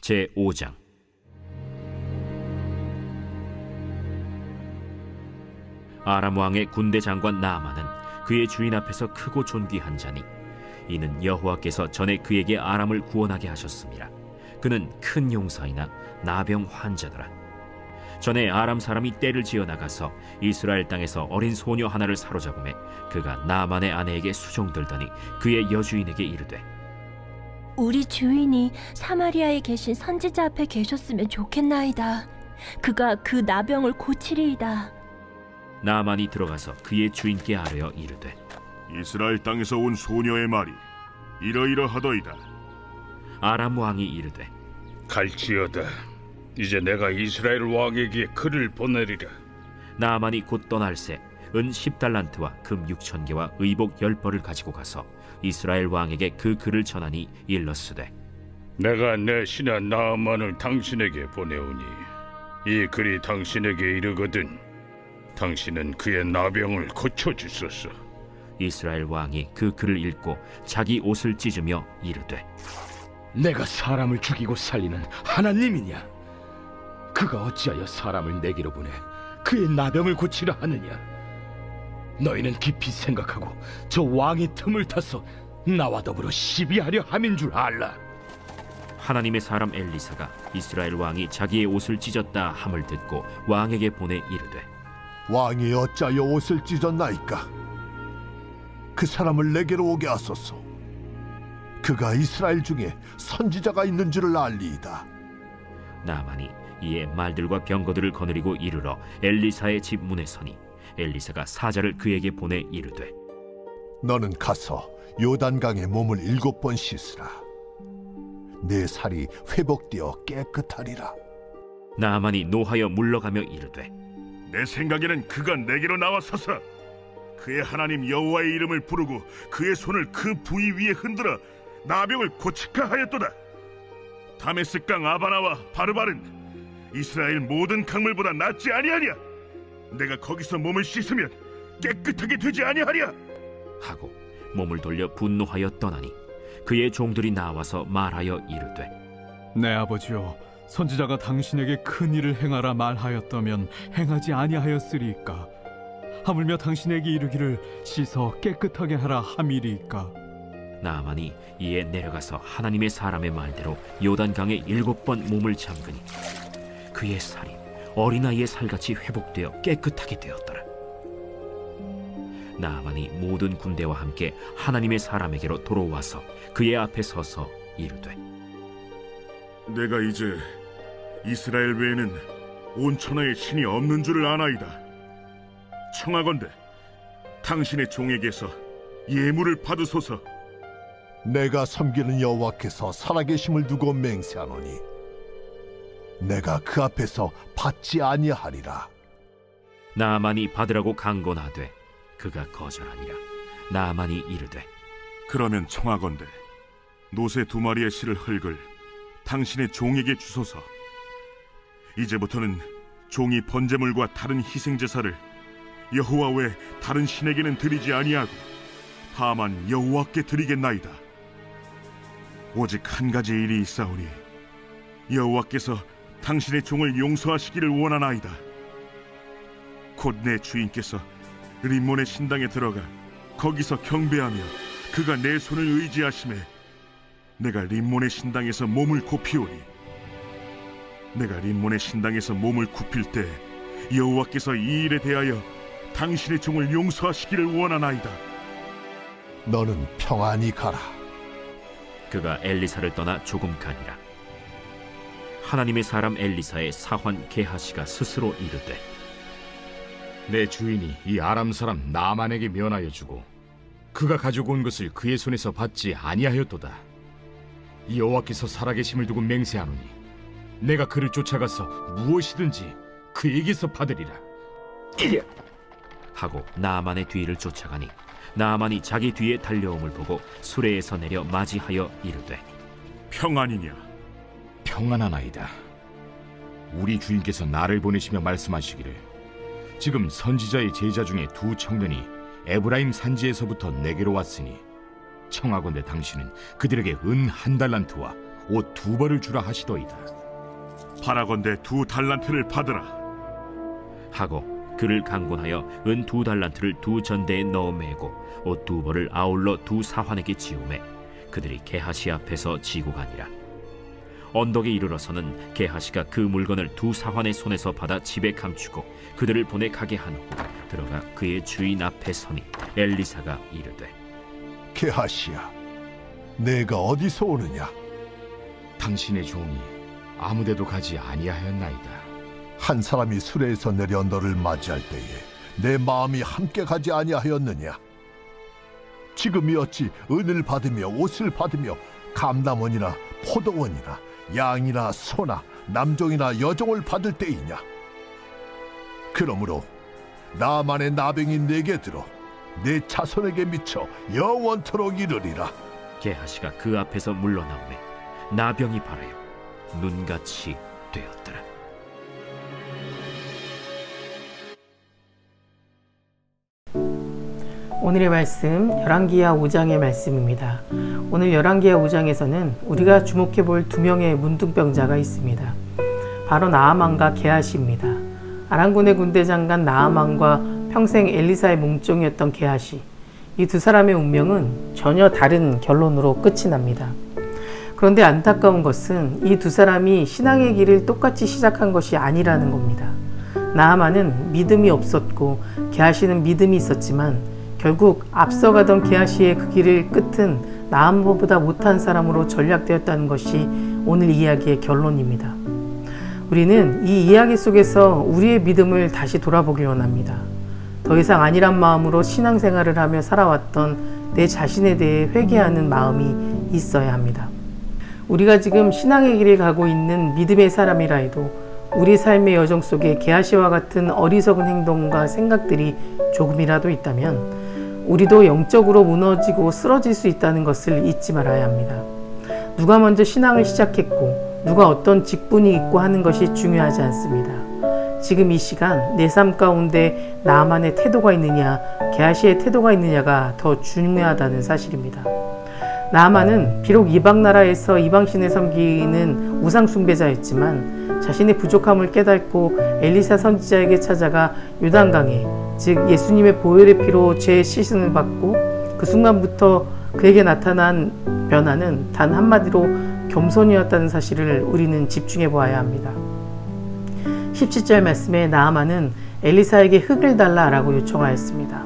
제5장. 아람 왕의 군대 장관 나아만은 그의 주인 앞에서 크고 존귀한 자니 이는 여호와께서 전에 그에게 아람을 구원하게 하셨습니다. 그는 큰 용사이나 나병 환자더라. 전에 아람 사람이 떼를 지어 나가서 이스라엘 땅에서 어린 소녀 하나를 사로잡음에 그가 나아만의 아내에게 수종들더니 그의 여주인에게 이르되, 우리 주인이 사마리아에 계신 선지자 앞에 계셨으면 좋겠나이다. 그가 그 나병을 고치리이다. 나아만이 들어가서 그의 주인께 아뢰어 이르되, 이스라엘 땅에서 온 소녀의 말이 이러이러하더이다. 아람 왕이 이르되, 갈지어다. 이제 내가 이스라엘 왕에게 글을 보내리라. 나아만이 곧 떠날새 은 10달란트와 금 6,000개와 의복 10벌을 가지고 가서 이스라엘 왕에게 그 글을 전하니 일렀으되, 내가 내 신하 나아만을 당신에게 보내오니 이 글이 당신에게 이르거든 당신은 그의 나병을 고쳐주소서. 이스라엘 왕이 그 글을 읽고 자기 옷을 찢으며 이르되, 내가 사람을 죽이고 살리는 하나님이냐? 그가 어찌하여 사람을 내게로 보내 그의 나병을 고치려 하느냐? 너희는 깊이 생각하고 저 왕의 틈을 타서 나와 더불어 시비하려 함인 줄 알라. 하나님의 사람 엘리사가 이스라엘 왕이 자기의 옷을 찢었다 함을 듣고 왕에게 보내 이르되, 왕이 어찌하여 옷을 찢었나이까? 그 사람을 내게로 오게 하소서. 그가 이스라엘 중에 선지자가 있는 줄을 알리이다. 나아만이 이에 말들과 병거들을 거느리고 이르러 엘리사의 집 문에 서니 엘리사가 사자를 그에게 보내 이르되, 너는 가서 요단강에 몸을 7번 씻으라. 내 살이 회복되어 깨끗하리라. 나아만이 노하여 물러가며 이르되, 내 생각에는 그가 내게로 나와서서 그의 하나님 여호와의 이름을 부르고 그의 손을 그 부위 위에 흔들어 나병을 고치카 하였도다. 다메스강 아바나와 바르바른 이스라엘 모든 강물보다 낫지 아니하냐? 내가 거기서 몸을 씻으면 깨끗하게 되지 아니하랴? 하고 몸을 돌려 분노하여 떠나니 그의 종들이 나와서 말하여 이르되, 내 아버지여, 선지자가 당신에게 큰 일을 행하라 말하였다면 행하지 아니하였으리이까? 하물며 당신에게 이르기를 씻어 깨끗하게 하라 함이리이까? 나아만이 이에 내려가서 하나님의 사람의 말대로 요단강에 7번 몸을 잠그니 그의 살이 어린아이의 살같이 회복되어 깨끗하게 되었더라. 나아만이 모든 군대와 함께 하나님의 사람에게로 돌아와서 그의 앞에 서서 이르되, 내가 이제 이스라엘 외에는 온 천하에 신이 없는 줄을 아나이다. 청하건대 당신의 종에게서 예물을 받으소서. 내가 섬기는 여호와께서 살아계심을 두고 맹세하노니 내가 그 앞에서 받지 아니하리라. 나아만이 받으라고 강권하되 그가 거절하니라. 나아만이 이르되, 그러면 청하건대 노새 2마리의 실을 흙을 당신의 종에게 주소서. 이제부터는 종이 번제물과 다른 희생제사를 여호와 외 다른 신에게는 드리지 아니하고 다만 여호와께 드리겠나이다. 오직 한 가지 일이 있사오니 여호와께서 당신의 종을 용서하시기를 원하나이다. 곧 내 주인께서 림몬의 신당에 들어가 거기서 경배하며 그가 내 손을 의지하심에 내가 림몬의 신당에서 몸을 굽히오니 내가 림몬의 신당에서 몸을 굽힐 때 여호와께서 이 일에 대하여 당신의 종을 용서하시기를 원하나이다. 너는 평안히 가라. 그가 엘리사를 떠나 조금 가니라. 하나님의 사람 엘리사의 사환 게하시가 스스로 이르되, 내 주인이 이 아람 사람 나아만에게 면하여 주고 그가 가지고 온 것을 그의 손에서 받지 아니하였도다. 이 여호와께서 살아계심을 두고 맹세하노니 내가 그를 쫓아가서 무엇이든지 그에게서 받으리라. 하고 나아만의 뒤를 쫓아가니 나아만이 자기 뒤에 달려옴을 보고 수레에서 내려 맞이하여 이르되, 평안이냐? 평안하나이다. 우리 주인께서 나를 보내시며 말씀하시기를 지금 선지자의 제자 중에 2 청년이 에브라임 산지에서부터 내게로 왔으니 청하건대 당신은 그들에게 은 1달란트와 옷 2벌을 주라 하시도이다. 바라건대 2달란트를 받으라. 하고 그를 강권하여 은 2달란트를 2전대에 넣어 매고 옷 2벌을 아울러 2사환에게 지우매 그들이 게하시 앞에서 지고 가니라. 언덕에 이르러서는 게하시가 그 물건을 2사환의 손에서 받아 집에 감추고 그들을 보내 가게 한 후 들어가 그의 주인 앞에 서니 엘리사가 이르되 게하시야, 내가 어디서 오느냐? 당신의 종이 아무데도 가지 아니하였나이다. 한 사람이 수레에서 내려 너를 맞이할 때에 내 마음이 함께 가지 아니하였느냐? 지금이 어찌 은을 받으며 옷을 받으며 감남원이나 포도원이나 양이나 소나 남종이나 여종을 받을 때이냐? 그러므로 나만의 나병이 내게 들어 내 자손에게 미쳐 영원토록 이르리라. 게하시가 그 앞에서 물러나오매 나병이 발하여 눈같이 되었더라. 오늘의 말씀 열왕기하 5장의 말씀입니다. 오늘 열왕기하 5장에서는 우리가 주목해 볼 2명의 문둥병자가 있습니다. 바로 나아만과 게하시입니다. 아람군의 군대장관 나아만과 평생 엘리사의 몸종이었던 게하시, 이 2사람의 운명은 전혀 다른 결론으로 끝이 납니다. 그런데 안타까운 것은 이 2사람이 신앙의 길을 똑같이 시작한 것이 아니라는 겁니다. 나아만은 믿음이 없었고 게하시는 믿음이 있었지만 결국 앞서가던 게하시의 그 길의 끝은 나아만보다 못한 사람으로 전락되었다는 것이 오늘 이야기의 결론입니다. 우리는 이 이야기 속에서 우리의 믿음을 다시 돌아보길 원합니다. 더 이상 아니란 마음으로 신앙생활을 하며 살아왔던 내 자신에 대해 회개하는 마음이 있어야 합니다. 우리가 지금 신앙의 길을 가고 있는 믿음의 사람이라 해도 우리 삶의 여정 속에 게하시와 같은 어리석은 행동과 생각들이 조금이라도 있다면 우리도 영적으로 무너지고 쓰러질 수 있다는 것을 잊지 말아야 합니다. 누가 먼저 신앙을 시작했고 누가 어떤 직분이 있고 하는 것이 중요하지 않습니다. 지금 이 시간 내 삶 가운데 나만의 태도가 있느냐 게하시의 태도가 있느냐가 더 중요하다는 사실입니다. 나아만은 비록 이방 나라에서 이방신을 섬기는 우상 숭배자였지만 자신의 부족함을 깨닫고 엘리사 선지자에게 찾아가 요단강에, 즉 예수님의 보혈의 피로 죄의 씻음을 받고 그 순간부터 그에게 나타난 변화는 단 한마디로 겸손이었다는 사실을 우리는 집중해 보아야 합니다. 17절 말씀에 나아만은 엘리사에게 흙을 달라라고 요청하였습니다.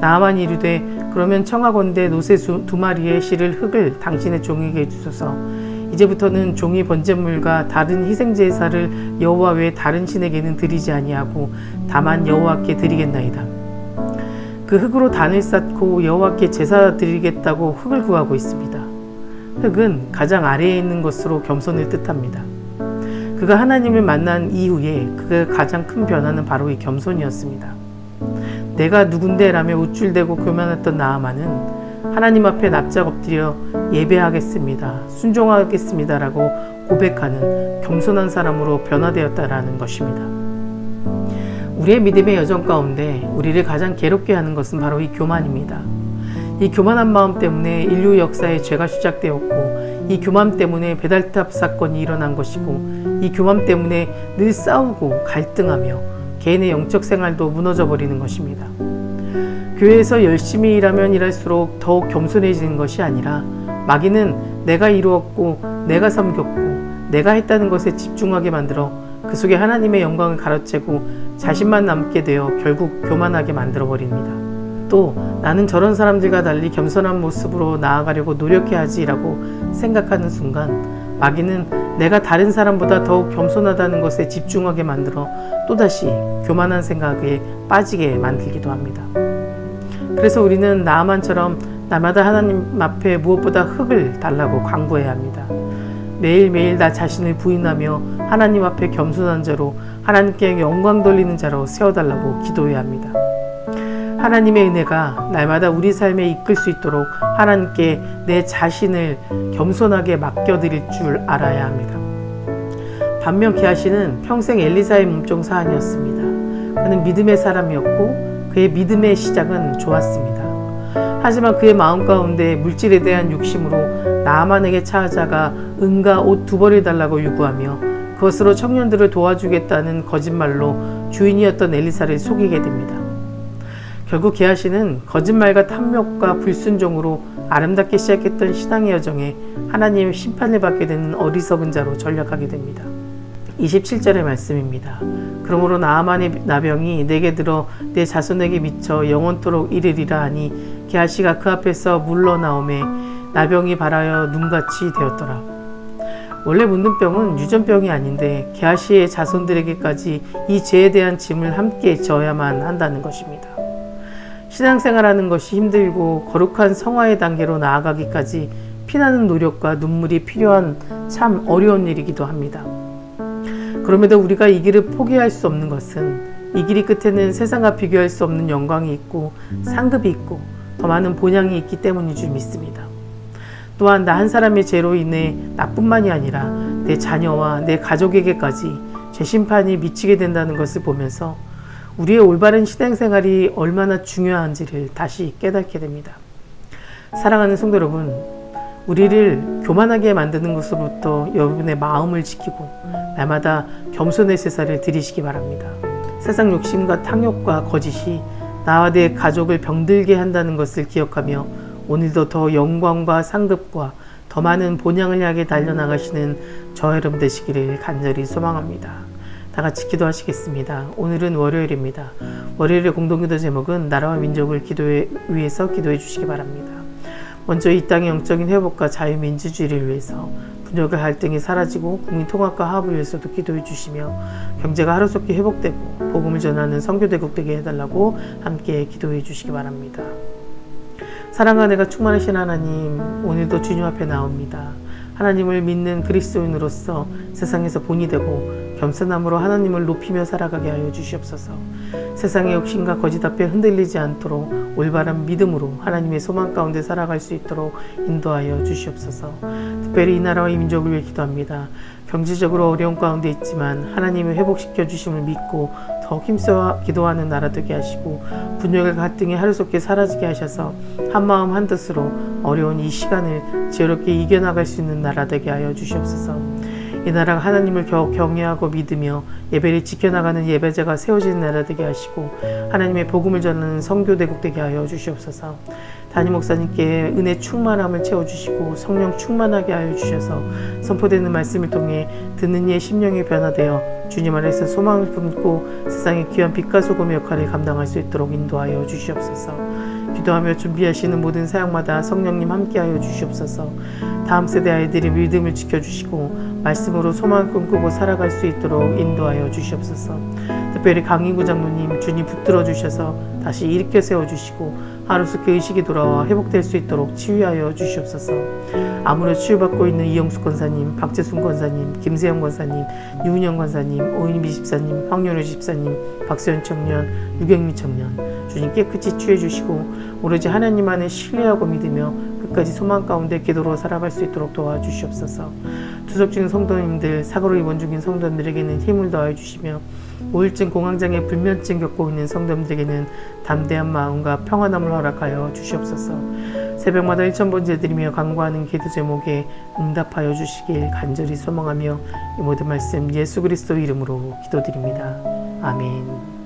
나아만이 이르되 그러면 청하건대 노새 2마리의 실을 흙을 당신의 종에게 주소서. 이제부터는 종이 번제물과 다른 희생제사를 여호와 외에 다른 신에게는 드리지 아니하고 다만 여호와께 드리겠나이다. 그 흙으로 단을 쌓고 여호와께 제사 드리겠다고 흙을 구하고 있습니다. 흙은 가장 아래에 있는 것으로 겸손을 뜻합니다. 그가 하나님을 만난 이후에 그의 가장 큰 변화는 바로 이 겸손이었습니다. 내가 누군데라며 우쭐대고 교만했던 나아만은 하나님 앞에 납작 엎드려 예배하겠습니다, 순종하겠습니다라고 고백하는 겸손한 사람으로 변화되었다라는 것입니다. 우리의 믿음의 여정 가운데 우리를 가장 괴롭게 하는 것은 바로 이 교만입니다. 이 교만한 마음 때문에 인류 역사의 죄가 시작되었고 이 교만 때문에 배달탑 사건이 일어난 것이고 이 교만 때문에 늘 싸우고 갈등하며 개인의 영적 생활도 무너져 버리는 것입니다. 교회에서 열심히 일하면 일할수록 더욱 겸손해지는 것이 아니라 마귀는 내가 이루었고 내가 섬겼고 내가 했다는 것에 집중하게 만들어 그 속에 하나님의 영광을 가로채고 자신만 남게 되어 결국 교만하게 만들어 버립니다. 또 나는 저런 사람들과 달리 겸손한 모습으로 나아가려고 노력해야지라고 생각하는 순간 마귀는 내가 다른 사람보다 더욱 겸손하다는 것에 집중하게 만들어 또다시 교만한 생각에 빠지게 만들기도 합니다. 그래서 우리는 나아만처럼 날마다 하나님 앞에 무엇보다 흙을 달라고 간구해야 합니다. 매일매일 나 자신을 부인하며 하나님 앞에 겸손한 자로 하나님께 영광 돌리는 자로 세워달라고 기도해야 합니다. 하나님의 은혜가 날마다 우리 삶에 이끌 수 있도록 하나님께 내 자신을 겸손하게 맡겨드릴 줄 알아야 합니다. 반면 게하시는 평생 엘리사의 몸종 사안이었습니다. 그는 믿음의 사람이었고 그의 믿음의 시작은 좋았습니다. 하지만 그의 마음 가운데 물질에 대한 욕심으로 나아만에게 찾아가 은과 옷 2벌을 달라고 요구하며 그것으로 청년들을 도와주겠다는 거짓말로 주인이었던 엘리사를 속이게 됩니다. 결국 게하시는 거짓말과 탐욕과 불순종으로 아름답게 시작했던 신앙의 여정에 하나님의 심판을 받게 되는 어리석은 자로 전락하게 됩니다. 27절의 말씀입니다. 그러므로 나아만의 나병이 내게 들어 내 자손에게 미쳐 영원토록 이르리라 하니 게하시가 그 앞에서 물러나오매 나병이 발하여 눈같이 되었더라. 원래 문둥병은 유전병이 아닌데 게하시의 자손들에게까지 이 죄에 대한 짐을 함께 져야만 한다는 것입니다. 신앙생활하는 것이 힘들고 거룩한 성화의 단계로 나아가기까지 피나는 노력과 눈물이 필요한 참 어려운 일이기도 합니다. 그럼에도 우리가 이 길을 포기할 수 없는 것은 이 길이 끝에는 세상과 비교할 수 없는 영광이 있고 상급이 있고 더 많은 본향이 있기 때문인 줄 믿습니다. 또한 나 한 사람의 죄로 인해 나뿐만이 아니라 내 자녀와 내 가족에게까지 죄심판이 미치게 된다는 것을 보면서 우리의 올바른 신앙생활이 얼마나 중요한지를 다시 깨닫게 됩니다. 사랑하는 성도 여러분, 우리를 교만하게 만드는 것으로부터 여러분의 마음을 지키고 날마다 겸손의 제사를 드리시기 바랍니다. 세상 욕심과 탕욕과 거짓이 나와 내 가족을 병들게 한다는 것을 기억하며 오늘도 더 영광과 상급과 더 많은 본향을 향해 달려나가시는 저 여러분 되시기를 간절히 소망합니다. 다 같이 기도하시겠습니다. 오늘은 월요일입니다. 월요일의 공동기도 제목은 나라와 민족을 위해서 기도해 주시기 바랍니다. 먼저 이 땅의 영적인 회복과 자유민주주의를 위해서 분열과 갈등이 사라지고 국민 통합과 화합을 위해서도 기도해 주시며 경제가 하루속히 회복되고 복음을 전하는 선교대국 되게 해달라고 함께 기도해 주시기 바랍니다. 사랑과 은혜가 충만하신 하나님, 오늘도 주님 앞에 나옵니다. 하나님을 믿는 그리스도인으로서 세상에서 본이 되고 겸손함으로 하나님을 높이며 살아가게 하여 주시옵소서. 세상의 욕심과 거짓 앞에 흔들리지 않도록 올바른 믿음으로 하나님의 소망 가운데 살아갈 수 있도록 인도하여 주시옵소서. 특별히 이 나라와 이 민족을 위해 기도합니다. 경제적으로 어려운 가운데 있지만 하나님을 회복시켜 주심을 믿고 더욱 힘써 기도하는 나라 되게 하시고 분열과 갈등이 하루속히 사라지게 하셔서 한마음 한뜻으로 어려운 이 시간을 지혜롭게 이겨나갈 수 있는 나라 되게 하여 주시옵소서. 이 나라가 하나님을 경외하고 믿으며 예배를 지켜나가는 예배자가 세워지는 나라 되게 하시고 하나님의 복음을 전하는 선교대국 되게 하여 주시옵소서. 담임 목사님께 은혜 충만함을 채워주시고 성령 충만하게 하여 주셔서 선포되는 말씀을 통해 듣는 이의 심령이 변화되어 주님 안에서 소망을 품고 세상의 귀한 빛과 소금의 역할을 감당할 수 있도록 인도하여 주시옵소서. 기도하며 준비하시는 모든 사역마다 성령님 함께하여 주시옵소서. 다음 세대 아이들이 믿음을 지켜주시고 말씀으로 소망을 꿈꾸고 살아갈 수 있도록 인도하여 주시옵소서. 특별히 강인구 장로님 주님 붙들어 주셔서 다시 일으켜 세워주시고 하루속히 의식이 돌아와 회복될 수 있도록 치유하여 주시옵소서. 암으로 치유받고 있는 이영숙 권사님, 박재순 권사님, 김세영 권사님, 유은영 권사님, 오인비 집사님, 황윤호 집사님, 박세현 청년, 유경미 청년 주님 깨끗이 치유해 주시고 오로지 하나님 안에 신뢰하고 믿으며 끝까지 소망 가운데 기도로 살아갈 수 있도록 도와주시옵소서. 투석 중인 성도님들, 사고로 입원 중인 성도님들에게는 힘을 더하여 주시며 우울증, 공황장애, 불면증 겪고 있는 성도님들에게는 담대한 마음과 평안함을 허락하여 주시옵소서. 새벽마다 1000번 제드리며 간구하는 기도 제목에 응답하여 주시길 간절히 소망하며 이 모든 말씀 예수 그리스도 이름으로 기도드립니다. 아멘.